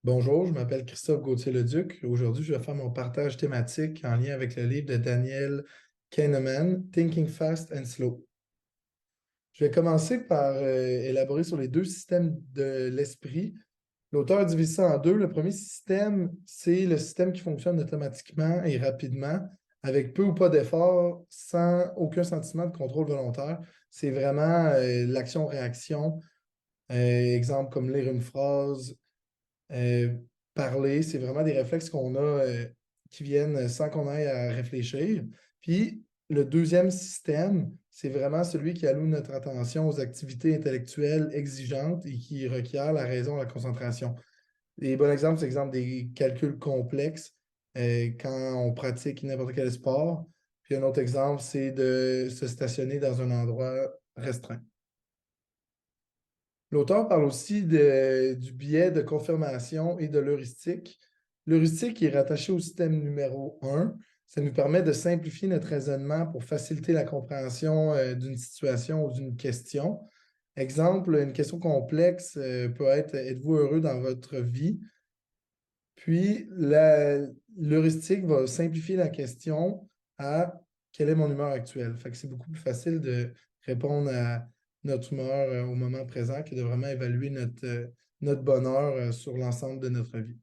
Bonjour, je m'appelle Christophe Gauthier-Leduc. Aujourd'hui, je vais faire mon partage thématique en lien avec le livre de Daniel Kahneman, Thinking Fast and Slow. Je vais commencer par élaborer sur les deux systèmes de l'esprit. L'auteur divise ça en deux. Le premier système, c'est le système qui fonctionne automatiquement et rapidement, avec peu ou pas d'effort, sans aucun sentiment de contrôle volontaire. C'est vraiment l'action-réaction. Exemple comme lire une phrase, euh, parler, c'est vraiment des réflexes qu'on a qui viennent sans qu'on aille à réfléchir. Puis le deuxième système, c'est vraiment celui qui alloue notre attention aux activités intellectuelles exigeantes et qui requiert la raison, la concentration. Les bons exemples, c'est exemple des calculs complexes quand on pratique n'importe quel sport. Puis un autre exemple, c'est de se stationner dans un endroit restreint. L'auteur parle aussi du biais de confirmation et de l'heuristique. L'heuristique est rattaché au système numéro 1. Ça nous permet de simplifier notre raisonnement pour faciliter la compréhension d'une situation ou d'une question. Exemple, une question complexe peut être: êtes-vous heureux dans votre vie? Puis l'heuristique va simplifier la question à quelle est mon humeur actuelle. Fait que c'est beaucoup plus facile de répondre à notre humeur au moment présent que de vraiment évaluer notre bonheur sur l'ensemble de notre vie.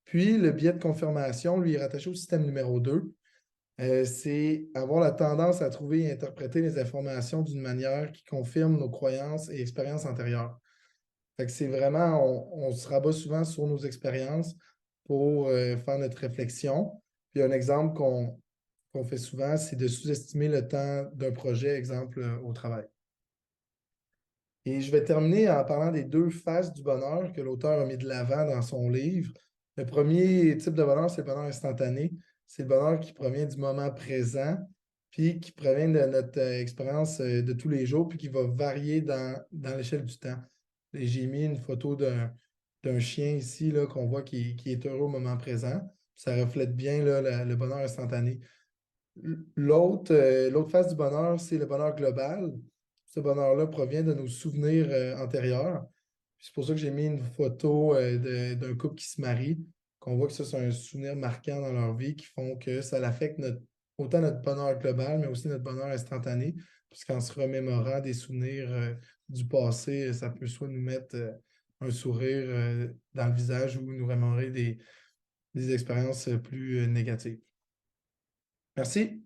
Puis le biais de confirmation, lui, est rattaché au système numéro 2. C'est avoir la tendance à trouver et interpréter les informations d'une manière qui confirme nos croyances et expériences antérieures. Fait que c'est vraiment, on se rabat souvent sur nos expériences pour faire notre réflexion. Puis un exemple qu'on fait souvent, c'est de sous-estimer le temps d'un projet, exemple au travail. Et je vais terminer en parlant des deux faces du bonheur que l'auteur a mis de l'avant dans son livre. Le premier type de bonheur, c'est le bonheur instantané. C'est le bonheur qui provient du moment présent, puis qui provient de notre expérience de tous les jours, puis qui va varier dans l'échelle du temps. Et j'ai mis une photo d'un chien ici là, qu'on voit qui est heureux au moment présent. Ça reflète bien là, le bonheur instantané. L'autre face du bonheur, c'est le bonheur global. Ce bonheur-là provient de nos souvenirs antérieurs. C'est pour ça que j'ai mis une photo d'un couple qui se marie, qu'on voit que ça, c'est un souvenir marquant dans leur vie qui font que ça affecte autant notre bonheur global, mais aussi notre bonheur instantané. Puisqu'en se remémorant des souvenirs du passé, ça peut soit nous mettre un sourire dans le visage ou nous remémorer des expériences plus négatives. Merci.